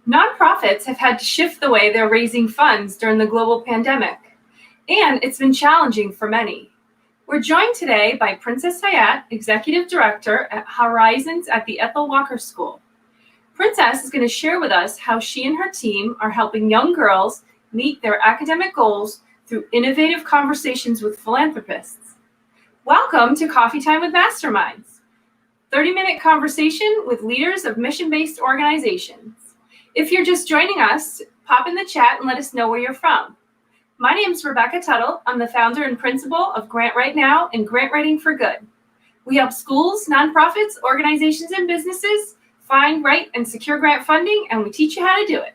Nonprofits have had to shift the way they're raising funds during the global pandemic, and it's been challenging for many. We're joined today by Princess Hyatt, Executive Director at Horizons at the Ethel Walker School. Princess is going to share with us how she and her team are helping young girls meet their academic goals through innovative conversations with philanthropists. Welcome to Coffee Time with Masterminds, 30-minute conversation with leaders of mission-based organizations. If you're just joining us, pop in the chat and let us know where you're from. My name is Rebecca Tuttle. I'm the founder and principal of Grant Right Now and Grant Writing for Good. We help schools, nonprofits, organizations, and businesses find, write, and secure grant funding, and we teach you how to do it.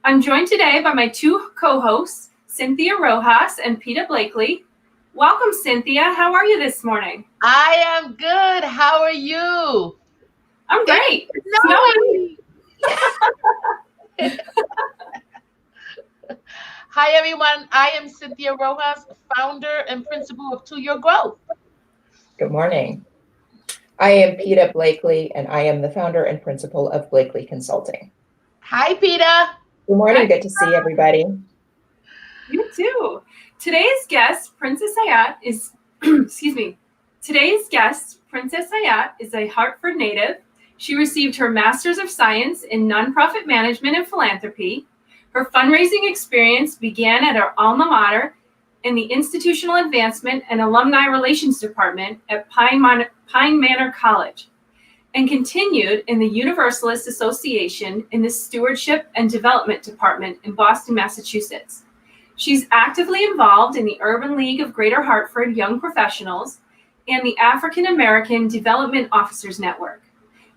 I'm joined today by my two co-hosts, Cynthia Rojas and Peter Blakely. Welcome, Cynthia. How are you this morning? I am good. How are you? I'm great. Snowy. Hi, everyone. I am Cynthia Rojas, founder and principal of To Your Growth. Good morning. I am Peter Blakely, and I am the founder and principal of Blakely Consulting. Hi, Peter. Good morning. Good to see everybody. You too. Today's guest, Princess Hyatt, is Today's guest, Princess Hyatt, is a Hartford native. She received her Master's of Science in Nonprofit Management and Philanthropy. Her fundraising experience began at her alma mater in the Institutional Advancement and Alumni Relations Department at Pine Manor College, and continued in the Universalist Association in the Stewardship and Development Department in Boston, Massachusetts. She's actively involved in the Urban League of Greater Hartford Young Professionals and the African American Development Officers Network.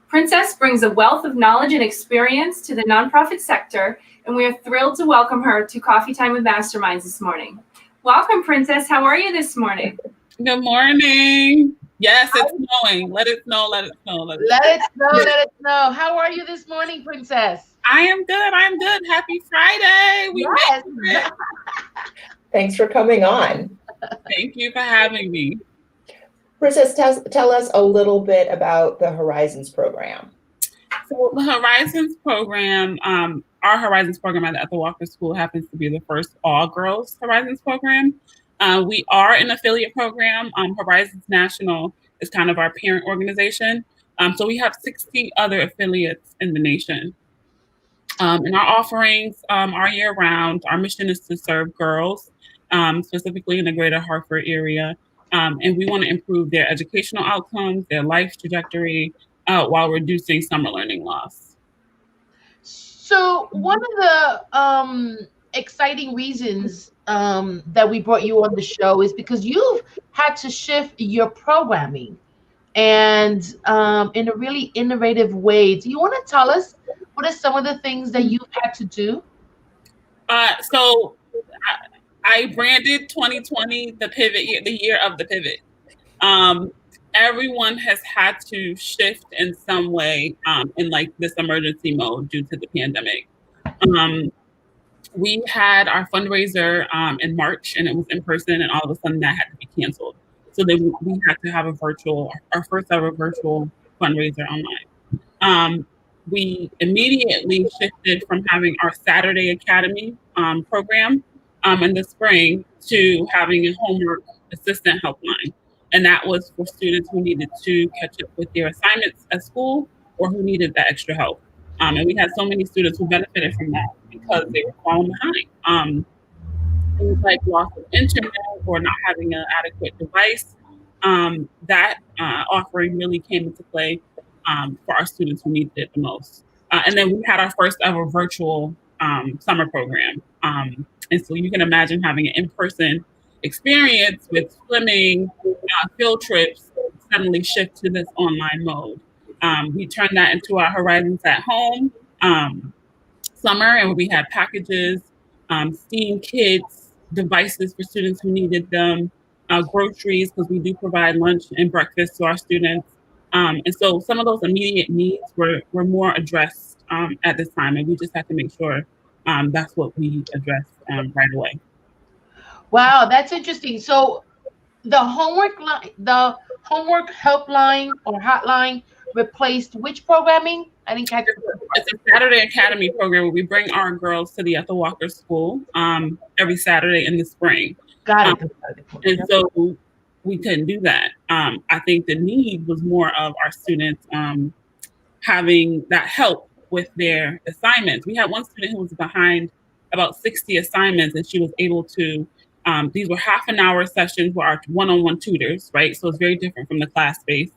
Princess brings a wealth of knowledge and experience to the nonprofit sector, and we are thrilled to welcome her to Coffee Time with Masterminds this morning. Welcome, Princess. How are you this morning? Good morning. Yes, it's snowing. Let it snow, let it snow. Let it snow. How are you this morning, Princess? I am good. Happy Friday. Yes. Thanks for coming on. Thank you for having me. Princess, tell us a little bit about the Horizons program. So the Horizons program, our Horizons program at the Ethel Walker School happens to be the first all-girls Horizons program. We are an affiliate program. Horizons National is kind of our parent organization. So we have 60 other affiliates in the nation. And our offerings are year-round. Our mission is to serve girls, specifically in the greater Hartford area. And we want to improve their educational outcomes, their life trajectory, while reducing summer learning loss. So one of the exciting reasons that we brought you on the show is because you've had to shift your programming and in a really innovative way. Do you want to tell us what are some of the things that you've had to do? So I branded 2020 the pivot year, the year of the pivot. Everyone has had to shift in some way in like this emergency mode due to the pandemic. We had our fundraiser in March, and it was in person, and all of a sudden that had to be canceled. So then we had to have our first ever virtual fundraiser online. We immediately shifted from having our Saturday Academy program in the spring to having a homework assistant helpline. And that was for students who needed to catch up with their assignments at school or who needed that extra help. And we had so many students who benefited from that because they were falling behind. Things like loss of internet or not having an adequate device. That offering really came into play for our students who needed it the most. And then we had our first ever virtual summer program. And so you can imagine having an in-person experience with swimming, field trips, suddenly shift to this online mode. We turned that into our Horizons at Home summer, and we had packages, STEAM kits, devices for students who needed them, groceries, because we do provide lunch and breakfast to our students. And so some of those immediate needs were more addressed at this time, and we just had to make sure that's what we addressed right away. Wow, that's interesting. So the homework helpline or hotline replaced which programming? I didn't catch it. it's a Saturday Academy program where we bring our girls to the Ethel Walker School every Saturday in the spring. Got Um, it. and so we couldn't do that. I think the need was more of our students having that help with their assignments. We had one student who was behind about 60 assignments, and she was able to, these were half an hour sessions with our one-on-one tutors, right? So it's very different from the class space.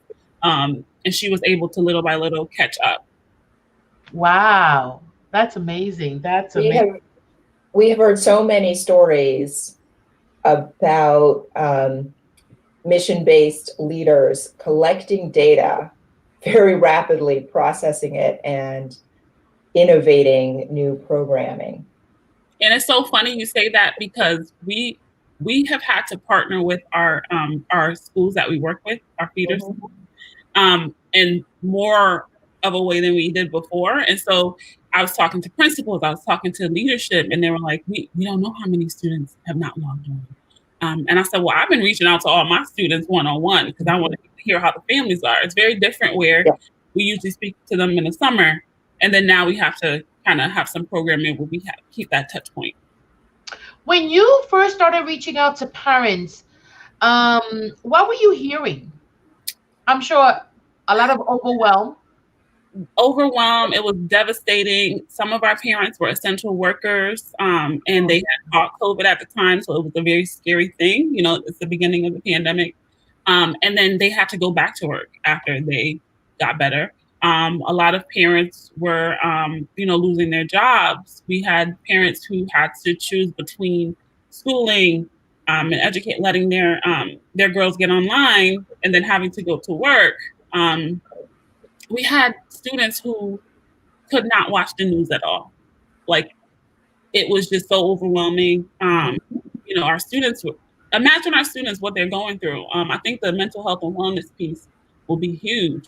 And she was able to little by little catch up. Wow, that's amazing. That's amazing. We have heard so many stories about mission-based leaders collecting data very rapidly, processing it, and innovating new programming. And it's so funny you say that, because we have had to partner with our schools that we work with, our feeder schools, in more of a way than we did before. And so I was talking to principals, I was talking to leadership, and they were like, we don't know how many students have not logged on. And I said, well, I've been reaching out to all my students one-on-one because I want to hear how the families are. It's very different where we usually speak to them in the summer, and then now we have to kind of have some programming where we keep that touch point. When you first started reaching out to parents, what were you hearing? I'm sure a lot of overwhelm. It was devastating. Some of our parents were essential workers, and they had caught COVID at the time, so it was a very scary thing. You know, it's the beginning of the pandemic, and then they had to go back to work after they got better. A lot of parents were, losing their jobs. We had parents who had to choose between schooling and letting their girls get online, and then having to go to work. We had students who could not watch the news at all. Like, it was just so overwhelming. Our students, imagine our students, what they're going through. I think the mental health and wellness piece will be huge.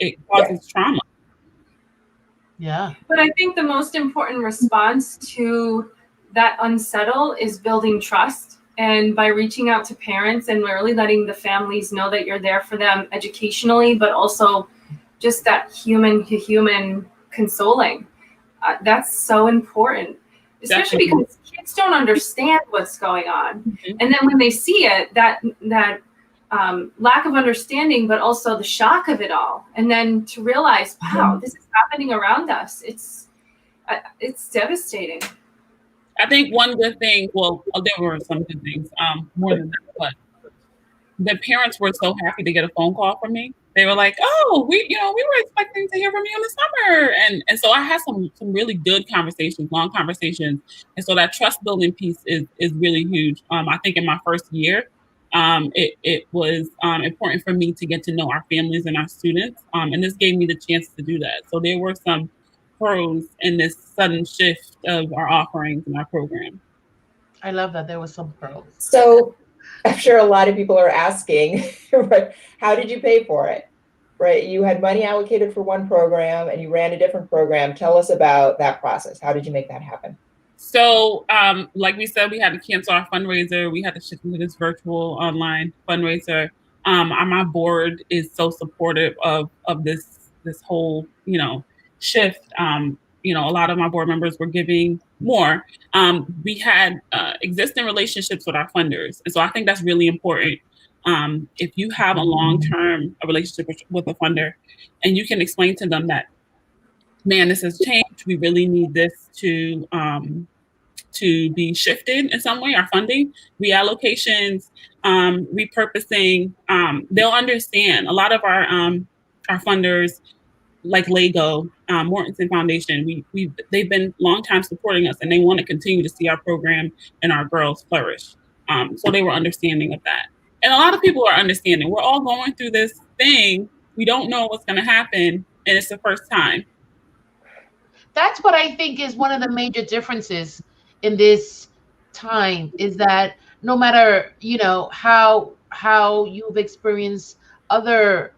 It causes trauma. Yeah. But I think the most important response to that unsettle is building trust. And by reaching out to parents and really letting the families know that you're there for them educationally, but also just that human to human consoling. That's so important, especially because kids don't understand what's going on. Mm-hmm. And then when they see it, that lack of understanding, but also the shock of it all. And then to realize, wow, this is happening around us. It's devastating. I think one good thing, well, there were some good things, more than that, but the parents were so happy to get a phone call from me. They were like, oh, we were expecting to hear from you in the summer. And so I had some really good conversations, long conversations. And so that trust building piece is really huge. I think in my first year, it was important for me to get to know our families and our students. And this gave me the chance to do that. So there were some pros in this sudden shift of our offerings and our program. I love that there was some pros. So I'm sure a lot of people are asking, right, how did you pay for it? Right? You had money allocated for one program and you ran a different program. Tell us about that process. How did you make that happen? So, like we said, we had to cancel our fundraiser. We had to shift into this virtual online fundraiser. My board is so supportive of this whole, shift. A lot of my board members were giving more. We had existing relationships with our funders. And so I think that's really important. If you have a long-term relationship with a funder and you can explain to them that, man, this has changed. We really need this to be shifted in some way, our funding, reallocations, repurposing, they'll understand. A lot of our funders, like Lego, Mortensen Foundation, they've been long time supporting us and they want to continue to see our program and our girls flourish. So they were understanding of that. And a lot of people are understanding. We're all going through this thing. We don't know what's going to happen. And it's the first time. That's what I think is one of the major differences in this time, is that no matter, how you've experienced other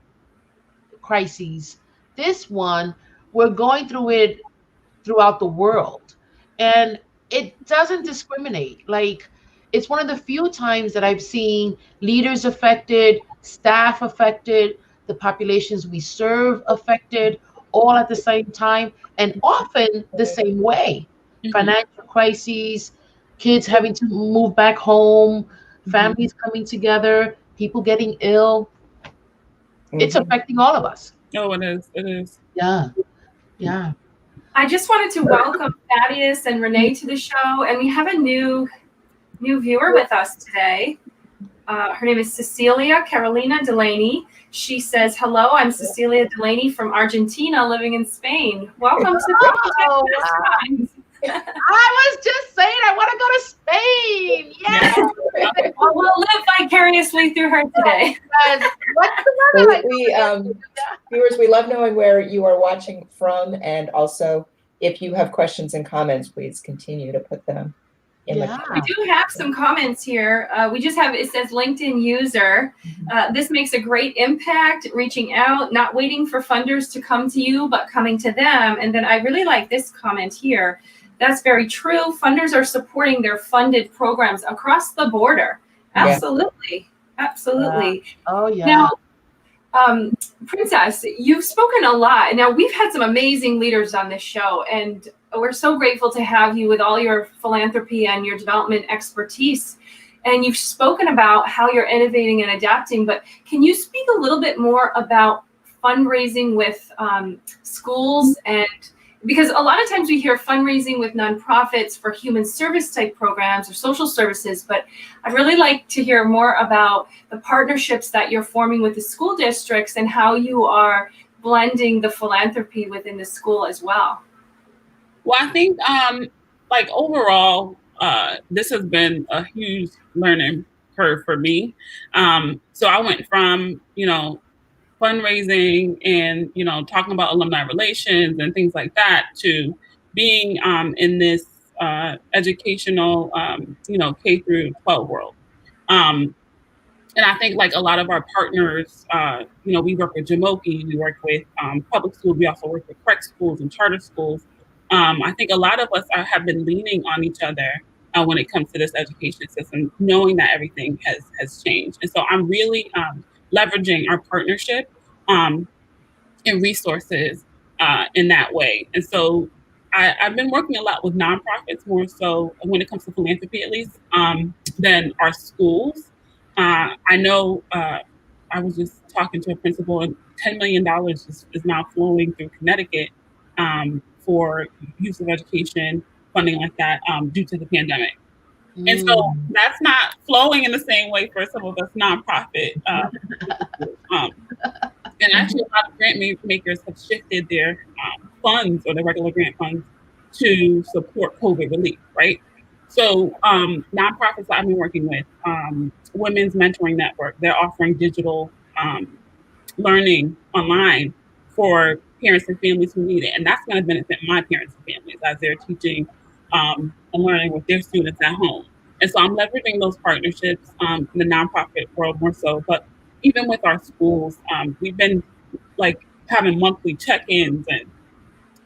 crises, this one, we're going through it throughout the world. And it doesn't discriminate. Like, it's one of the few times that I've seen leaders affected, staff affected, the populations we serve affected, all at the same time, and often the same way. Financial crises, kids having to move back home, families coming together, people getting ill. It's Mhm. affecting all of us. Oh, it is. It is. Yeah. Yeah. I just wanted to welcome Thaddeus and Renee to the show, and we have a new viewer with us today. Her name is Cecilia Carolina Delaney. She says, "Hello, I'm Cecilia Delaney from Argentina, living in Spain. Welcome to Oh, Podcast wow. Times." I was just saying I want to go to Spain. Yes. Well, we'll live vicariously through her today. Yes. What's the weather like? Viewers, we love knowing where you are watching from, and also if you have questions and comments, please continue to put them in the comments. We do have some comments here. We just have, it says LinkedIn user. This makes a great impact, reaching out, not waiting for funders to come to you, but coming to them. And then I really like this comment here. That's very true. Funders are supporting their funded programs across the border. Absolutely. Absolutely. Oh, yeah. Now, Princess, you've spoken a lot. Now, we've had some amazing leaders on this show, and we're so grateful to have you with all your philanthropy and your development expertise. And you've spoken about how you're innovating and adapting, but can you speak a little bit more about fundraising with schools? And because a lot of times we hear fundraising with nonprofits for human service type programs or social services, but I'd really like to hear more about the partnerships that you're forming with the school districts and how you are blending the philanthropy within the school as well. Well, I think like overall, this has been a huge learning curve for me. So I went from, fundraising and, talking about alumni relations and things like that to being in this educational, K through 12 world. And I think like a lot of our partners, we work with Jamoki, we work with public schools, we also work with prep schools and charter schools. I think a lot of us have been leaning on each other when it comes to this education system, knowing that everything has changed. And so I'm really leveraging our partnership and resources in that way. And so I've been working a lot with nonprofits, more so when it comes to philanthropy, at least, than our schools. I know I was just talking to a principal, and $10 million is now flowing through Connecticut for use of education, funding like that, due to the pandemic. And so that's not flowing in the same way for some of us nonprofit. And actually, a lot of grant makers have shifted their funds or the regular grant funds to support COVID relief, right? So nonprofits that I've been working with, Women's Mentoring Network, they're offering digital learning online for parents and families who need it. And that's going to benefit my parents and families as they're teaching and learning with their students at home. And so I'm leveraging those partnerships in the nonprofit world more so. But even with our schools, we've been like having monthly check-ins and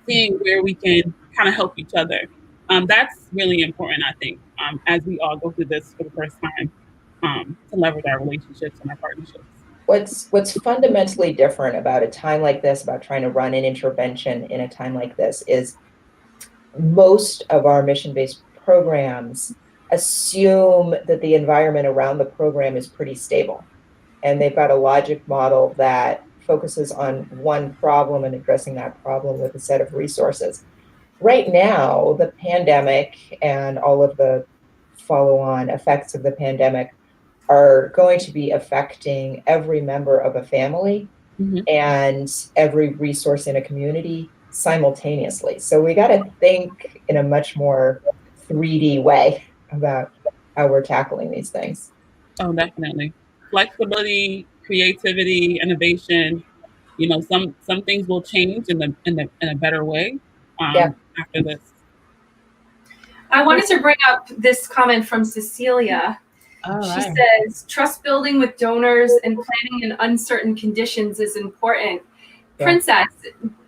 seeing where we can kind of help each other. That's really important, I think, as we all go through this for the first time, to leverage our relationships and our partnerships. What's fundamentally different about a time like this, about trying to run an intervention in a time like this, is most of our mission-based programs assume that the environment around the program is pretty stable. And they've got a logic model that focuses on one problem and addressing that problem with a set of resources. Right now, the pandemic and all of the follow-on effects of the pandemic are going to be affecting every member of a family and every resource in a community simultaneously. So we got to think in a much more 3D way about how we're tackling these things. Oh, definitely. Flexibility, creativity, innovation. Some things will change in a better way after this. I wanted to bring up this comment from Cecilia. She says, trust building with donors and planning in uncertain conditions is important. Yeah. Princess,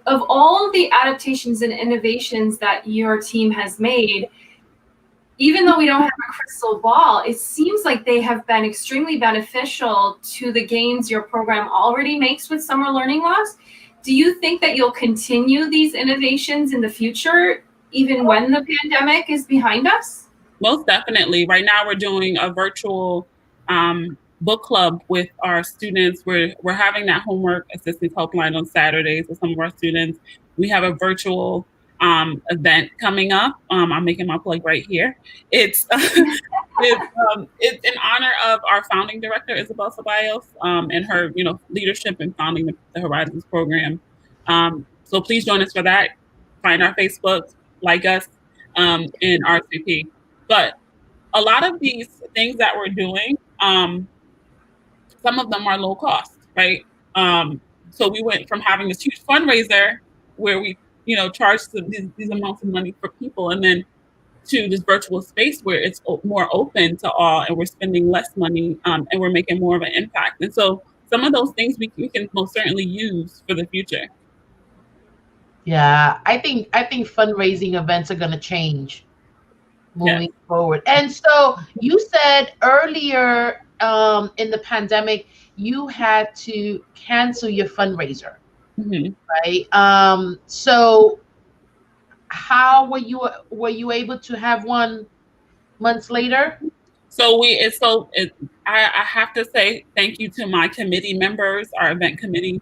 of all the adaptations and innovations that your team has made, even though we don't have a crystal ball, it seems like they have been extremely beneficial to the gains your program already makes with summer learning loss. Do you think that you'll continue these innovations in the future, even when the pandemic is behind us? Most definitely. Right now, we're doing a virtual book club with our students. We're having that homework assistance helpline on Saturdays with some of our students. We have a virtual event coming up. I'm making my plug right here. It's it's in honor of our founding director, Isabel Ceballos, and her leadership in founding the Horizons program. So please join us for that. Find our Facebook, like us, and RCP. But a lot of these things that we're doing, some of them are low cost, right? So we went from having this huge fundraiser where we, charge these amounts of money for people, and then to this virtual space where it's more open to all, and we're spending less money, and we're making more of an impact. And so some of those things we can most certainly use for the future. Yeah, I think fundraising events are going to change moving forward. And so you said earlier in the pandemic, you had to cancel your fundraiser, right? So how were you able to have one months later? So I have to say thank you to my committee members, our event committee.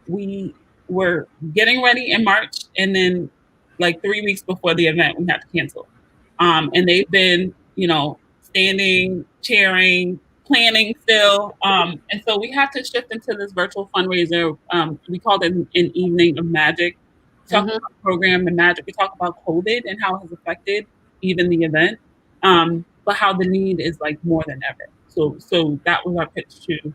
We were getting ready in March, and then like 3 weeks before the event, we had to cancel. And they've been, standing, cheering, planning still. And so we had to shift into this virtual fundraiser. We called it an evening of magic. We talk about the program and magic. We talk about COVID and how it has affected even the event. But how the need is like more than ever. So that was our pitch to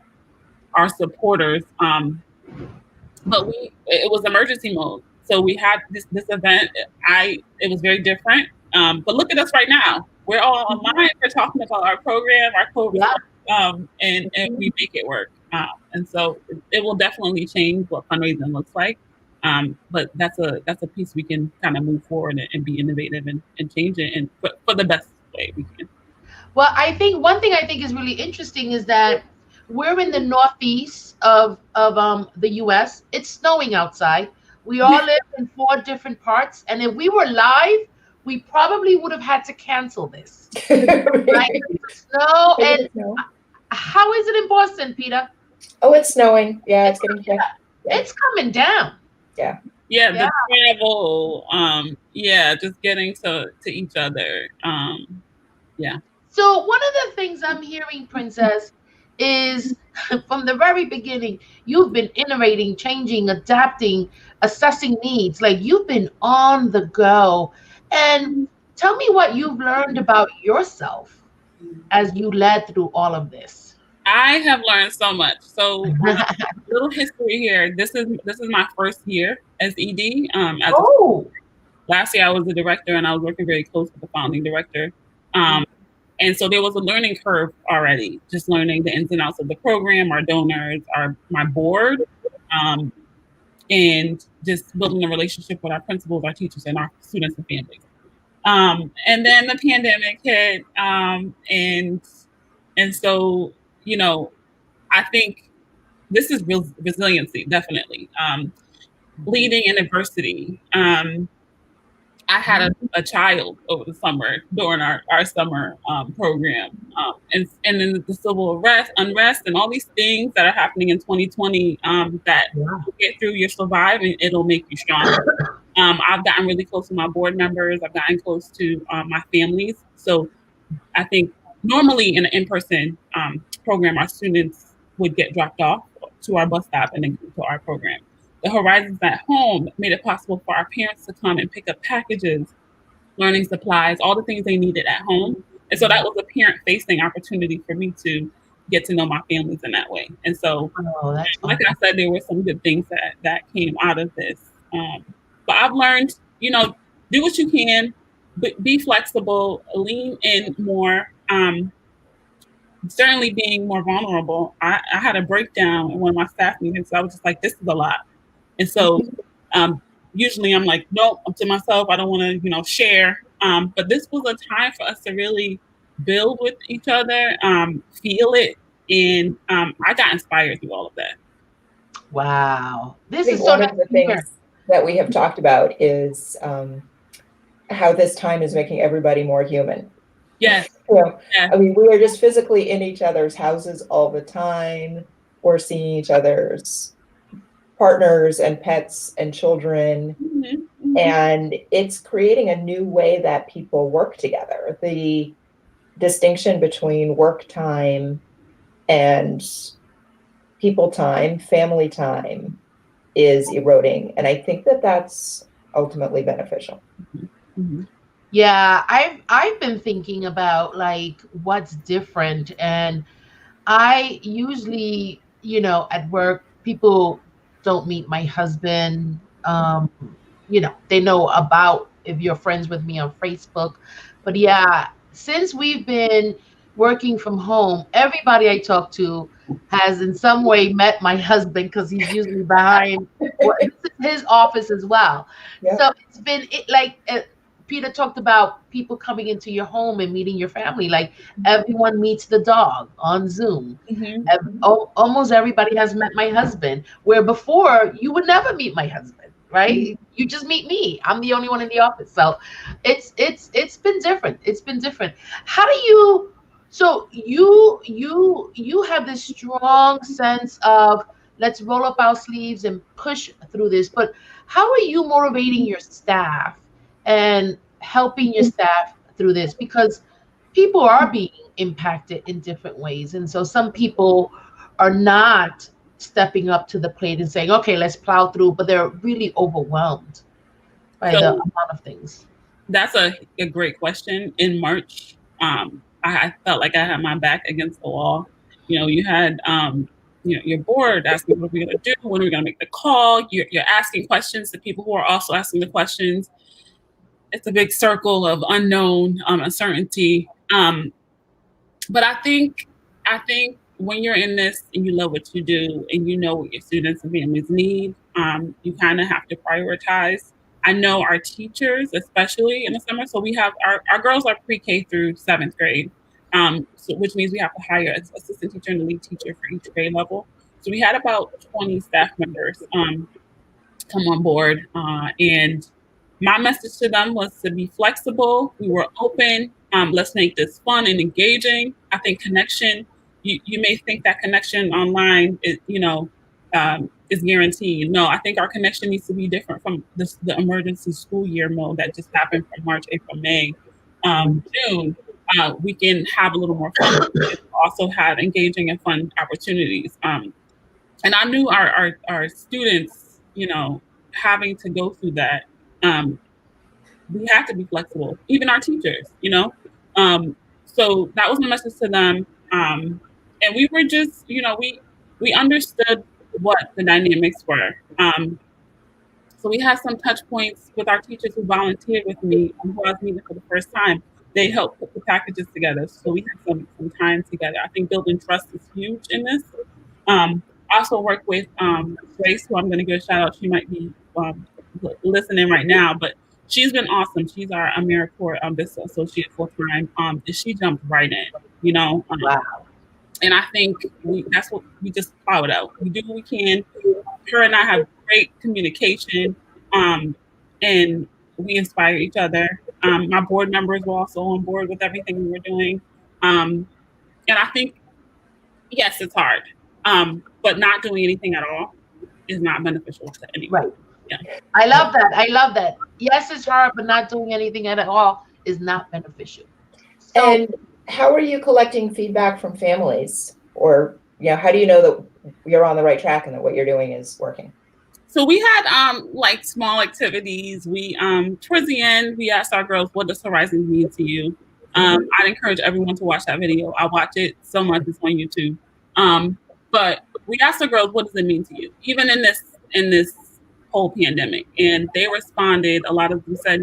our supporters. But it was emergency mode. So we had this event. It was very different. But look at us right now. We're all online. We're talking about our program, our COVID, and we make it work. And so it will definitely change what fundraising looks like. But that's a piece we can kind of move forward and be innovative and change it and for the best way we can. Well, I think one thing I think is really interesting is that we're in the northeast of the U.S. It's snowing outside. We all live in 4 different parts, and if we were live, we probably would have had to cancel this. Right? Snow. And how is it in Boston, Peter? Oh, it's snowing. Yeah, it's getting yeah. It's coming down. Yeah. Yeah, the travel. Just getting to each other. Yeah. So one of the things I'm hearing, Princess, is from the very beginning, you've been innovating, changing, adapting, assessing needs. Like you've been on the go. And tell me what you've learned about yourself as you led through all of this. I have learned so much. So little history here. This is my first year as ED. Last year I was the director, and I was working very close with the founding director. And so there was a learning curve already, just learning the ins and outs of the program, our donors, my board, and just building a relationship with our principals, our teachers, and our students and families. And then the pandemic hit, and so I think this is real resiliency, definitely. Leading in adversity. I had a child over the summer during our summer program. And then the civil unrest and all these things that are happening in 2020 that you get through, you survive, and it'll make you stronger. I've gotten really close to my board members. I've gotten close to my families. So I think normally in an in-person program, our students would get dropped off to our bus stop and then go to our program. The Horizons at Home made it possible for our parents to come and pick up packages, learning supplies, all the things they needed at home. And so that was a parent-facing opportunity for me to get to know my families in that way. And so, like I said, there were some good things that came out of this. But I've learned, do what you can, but be flexible, lean in more. Certainly being more vulnerable. I had a breakdown in one of my staff meetings. So I was just like, this is a lot. And so usually I'm like, nope, I'm to myself. I don't want to, share. But this was a time for us to really build with each other, feel it. And I got inspired through all of that. Wow. I This think is so one nice of the to hear. things that we have talked about is how this time is making everybody more human. Yes. You know, Yeah. I mean, we are just physically in each other's houses all the time. We're seeing each other's partners and pets and children. And it's creating a new way that people work together. The distinction between work time and people time, family time is eroding. And I think that that's ultimately beneficial. Yeah, I've been thinking about like what's different, and I usually, at work, people don't meet my husband. They know about if you're friends with me on Facebook. But yeah, since we've been working from home, everybody I talk to has in some way met my husband because he's usually behind. Well, this is his office as well. Yep. So it's been Peter talked about people coming into your home and meeting your family. Like everyone meets the dog on Zoom. Almost everybody has met my husband, where before you would never meet my husband, right? You just meet me. I'm the only one in the office. So it's been different. It's been different. How do you so you have this strong sense of let's roll up our sleeves and push through this, but how are you motivating your staff and helping your staff through this? Because people are being impacted in different ways. And so some people are not stepping up to the plate and saying, okay, let's plow through, but they're really overwhelmed by the amount of things. That's a great question. In March, I felt like I had my back against the wall. You had your board asking what are we going to do, when are we going to make the call. You're asking questions to people who are also asking the questions. It's a big circle of unknown, uncertainty. But I think when you're in this and you love what you do and you know what your students and families need, you kind of have to prioritize. I know our teachers, especially in the summer, so we have our girls are pre-K through 7th grade, which means we have to hire an assistant teacher and a lead teacher for each grade level. So we had about 20 staff members come on board, and my message to them was to be flexible. We were open. Let's make this fun and engaging. I think connection. You may think that connection online is guaranteed. No, I think our connection needs to be different from the emergency school year mode that just happened from March, April, May, June. We can have a little more fun. Also have engaging and fun opportunities. And I knew our students, having to go through that. We have to be flexible, even our teachers, so that was my message to them. And we were just, we understood what the dynamics were. So we had some touch points with our teachers who volunteered with me and who I was meeting for the first time. They helped put the packages together. So we had some time together. I think building trust is huge in this. I also work with Grace, who I'm going to give a shout out. She might be listening right now, but she's been awesome. She's our AmeriCorps Business Associate full time. And she jumped right in, Wow. And I think that's what we just plow it out. We do what we can. Her and I have great communication, and we inspire each other. My board members were also on board with everything we were doing. And I think, yes, it's hard, but not doing anything at all is not beneficial to anyone. Right. Yeah. I love that. I love that. Yes, it's hard, but not doing anything at all is not beneficial. So, And how are you collecting feedback from families? Or, how do you know that you're on the right track and that what you're doing is working? So we had like small activities. We towards the end we asked our girls, what does Horizons mean to you? I'd encourage everyone to watch that video. I watch it so much, it's on YouTube. But we asked the girls, what does it mean to you? Even in this whole pandemic. And they responded, a lot of them said,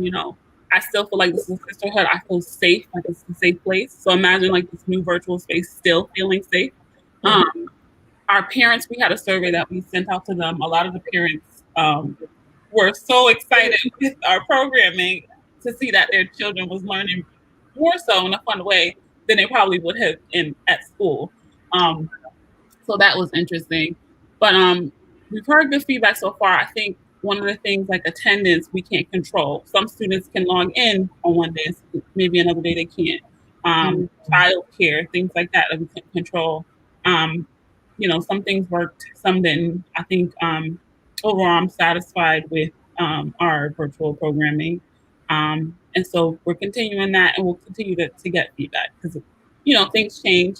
I still feel like this is a sisterhood. I feel safe, like it's a safe place. So imagine like this new virtual space still feeling safe. Our parents, we had a survey that we sent out to them. A lot of the parents were so excited with our programming to see that their children was learning more so in a fun way than they probably would have at school. So that was interesting. But we've heard good feedback so far. I think one of the things like attendance, we can't control. Some students can log in on one day, maybe another day they can't. Child care, things like that we can't control. Some things worked, some didn't. I think overall I'm satisfied with our virtual programming. And so we're continuing that, and we'll continue to get feedback because, things change.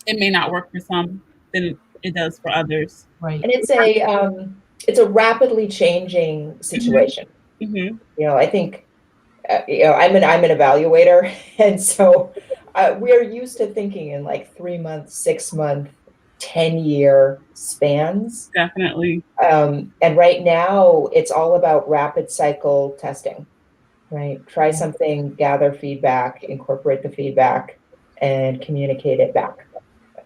It may not work for some than it does for others. Right. And it's a rapidly changing situation. Mm-hmm. I think, I'm an evaluator, and so we're used to thinking in like 3-month, 6-month, 10-year spans. Definitely. And right now, it's all about rapid cycle testing, right? Try something, gather feedback, incorporate the feedback, and communicate it back.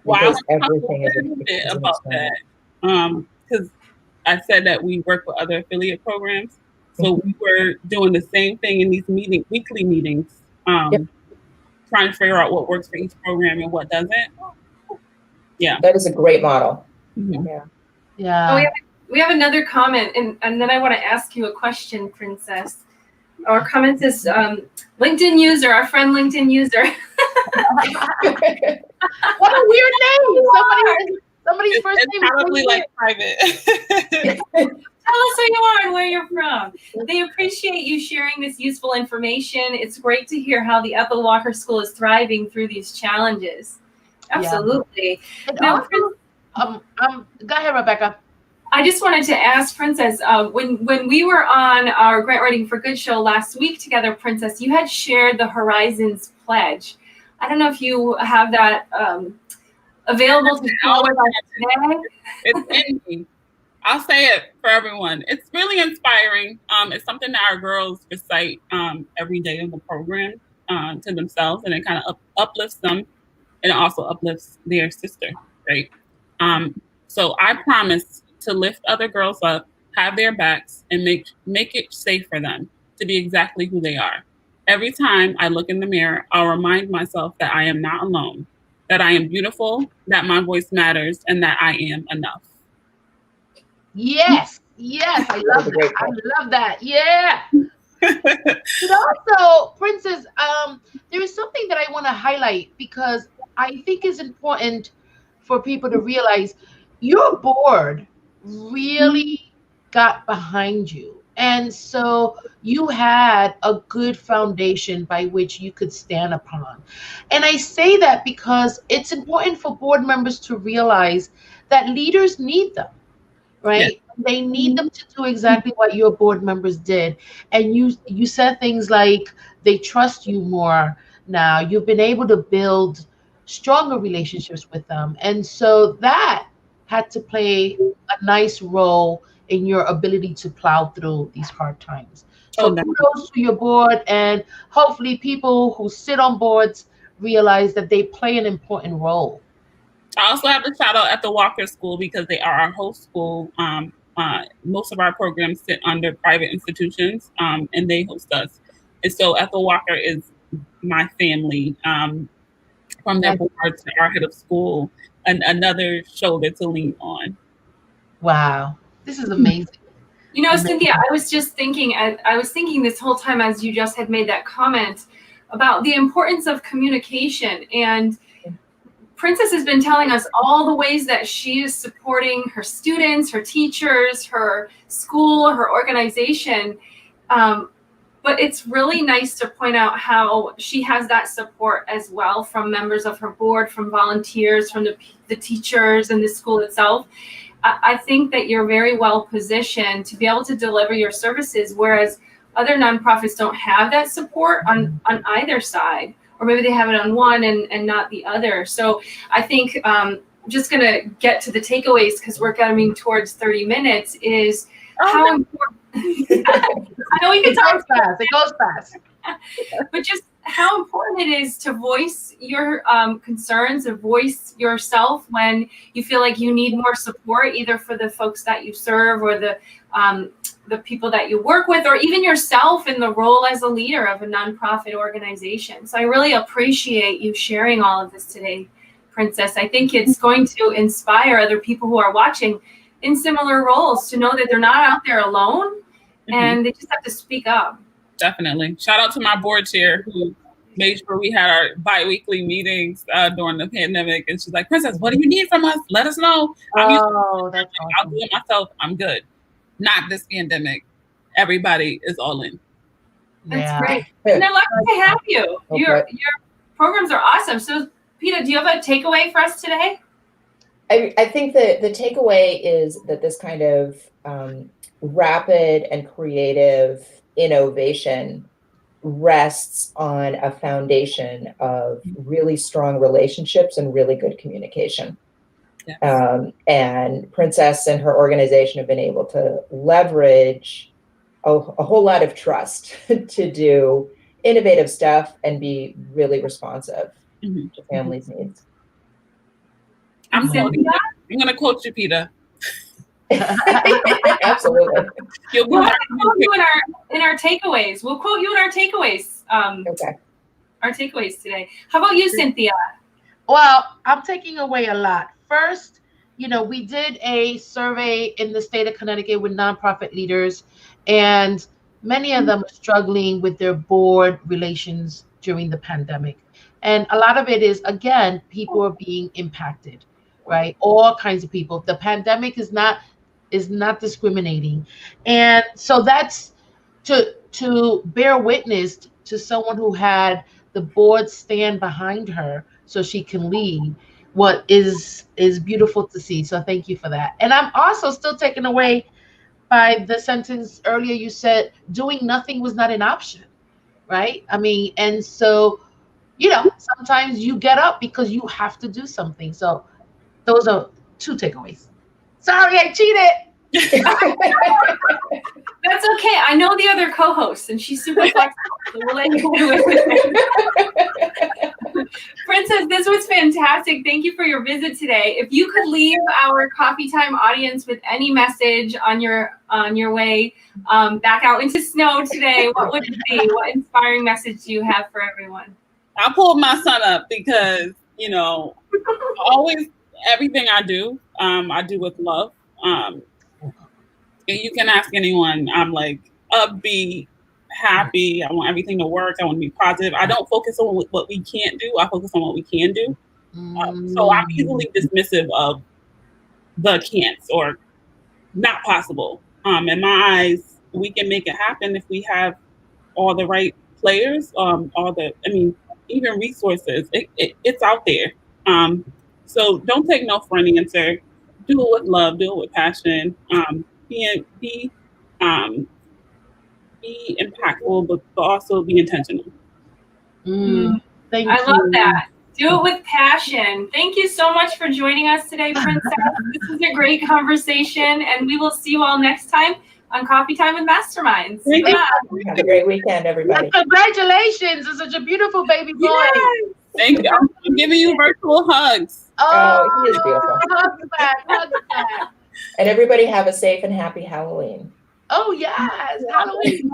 Because everything is a bit about that. Because I said that we work with other affiliate programs. So we were doing the same thing in these weekly meetings, trying to figure out what works for each program and what doesn't. Yeah. That is a great model. Mm-hmm. Yeah. Oh, we have another comment, and then I want to ask you a question, Princess. Our comment is LinkedIn user, our friend LinkedIn user. What a weird name. Somebody's first name is probably like private. Tell us who you are and where you're from. They appreciate you sharing this useful information. It's great to hear how the Ethel Walker School is thriving through these challenges. Absolutely. Yeah. Now, go ahead, Rebecca. I just wanted to ask Princess, when we were on our Grant Writing for Good show last week together, Princess, you had shared the Horizons Pledge. I don't know if you have that available to share with us today. It's in me. I'll say it for everyone. It's really inspiring. It's something that our girls recite every day of the program to themselves, and it kind of uplifts them, and it also uplifts their sister, right? So I promise to lift other girls up, have their backs, and make it safe for them to be exactly who they are. Every time I look in the mirror, I'll remind myself that I am not alone, that I am beautiful, that my voice matters, and that I am enough. Yes, I love that. I love that. Yeah. But also, Princess, there is something that I want to highlight because I think is important for people to realize your board really got behind you. And so you had a good foundation by which you could stand upon. And I say that because it's important for board members to realize that leaders need them, right? Yeah. They need them to do exactly what your board members did. And you said things like they trust you more now. You've been able to build stronger relationships with them. And so that had to play a nice role in your ability to plow through these hard times. So kudos to your board, and hopefully people who sit on boards realize that they play an important role. I also have to shout out Ethel Walker School because they are our host school. Most of our programs sit under private institutions, and they host us. And so Ethel Walker is my family, from their board to our head of school, and another shoulder to lean on. Wow, this is amazing. You know, Cynthia, I was thinking this whole time as you just had made that comment about the importance of communication. And Princess has been telling us all the ways that she is supporting her students, her teachers, her school, her organization. But it's really nice to point out how she has that support as well from members of her board, from volunteers, from the teachers and the school itself. I think that you're very well positioned to be able to deliver your services, whereas other nonprofits don't have that support on either side, or maybe they have it on one and not the other. So I think just going to get to the takeaways because we're coming towards 30 minutes is how important. I know we can talk fast. It goes fast. But just how important it is to voice your concerns, or voice yourself when you feel like you need more support, either for the folks that you serve or the people that you work with, or even yourself in the role as a leader of a nonprofit organization. So I really appreciate you sharing all of this today, Princess. I think it's going to inspire other people who are watching in similar roles to know that they're not out there alone, and they just have to speak up. Definitely. Shout out to my board chair who made sure we had our bi-weekly meetings during the pandemic. And she's like, Princess, what do you need from us? Let us know. That's I'll awesome. do it myself. I'm good. Not this pandemic. Everybody is all in. That's great. And they're lucky to have you. Okay. Your programs are awesome. So, Peta, do you have a takeaway for us today? I think that the takeaway is that this kind of rapid and creative innovation rests on a foundation of really strong relationships and really good communication. Yes. And Princess and her organization have been able to leverage a whole lot of trust to do innovative stuff and be really responsive to families' needs. I'm going to quote you, Peta. Absolutely. We'll quote you in our takeaways. We'll quote you in our takeaways. Okay. Our takeaways today. How about you, Cynthia? Well, I'm taking away a lot. First, we did a survey in the state of Connecticut with nonprofit leaders, and many of them are struggling with their board relations during the pandemic. And a lot of it is, again, people are being impacted, right? All kinds of people. The pandemic is not discriminating. And so that's to bear witness to someone who had the board stand behind her so she can lead, what is beautiful to see. So thank you for that. And I'm also still taken away by the sentence earlier you said, doing nothing was not an option, right? I mean, and so, sometimes you get up because you have to do something. So those are 2 takeaways. Sorry, I cheated. That's okay. I know the other co-host, and she's super flexible, so we'll let you do it. Princess, this was fantastic. Thank you for your visit today. If you could leave our Coffee Time audience with any message on your way back out into snow today, what would it be? What inspiring message do you have for everyone? I pulled my son up because, always everything I do with love. And you can ask anyone. I'm like upbeat, happy. I want everything to work. I want to be positive. I don't focus on what we can't do. I focus on what we can do. So I'm easily dismissive of the can'ts or not possible. In my eyes, we can make it happen if we have all the right players, even resources. It's out there. So don't take no for an answer. Do it with love. Do it with passion. Be impactful, but also be intentional. Thank you. I love that. Do it with passion. Thank you so much for joining us today, Princess. This was a great conversation, and we will see you all next time on Coffee Time with Masterminds. Have a great weekend, everybody. Congratulations. It's such a beautiful baby boy. Yes. Thank you. I'm giving you virtual hugs. Oh, he is beautiful. Hugs back. And everybody have a safe and happy Halloween. Oh, yes. Halloween.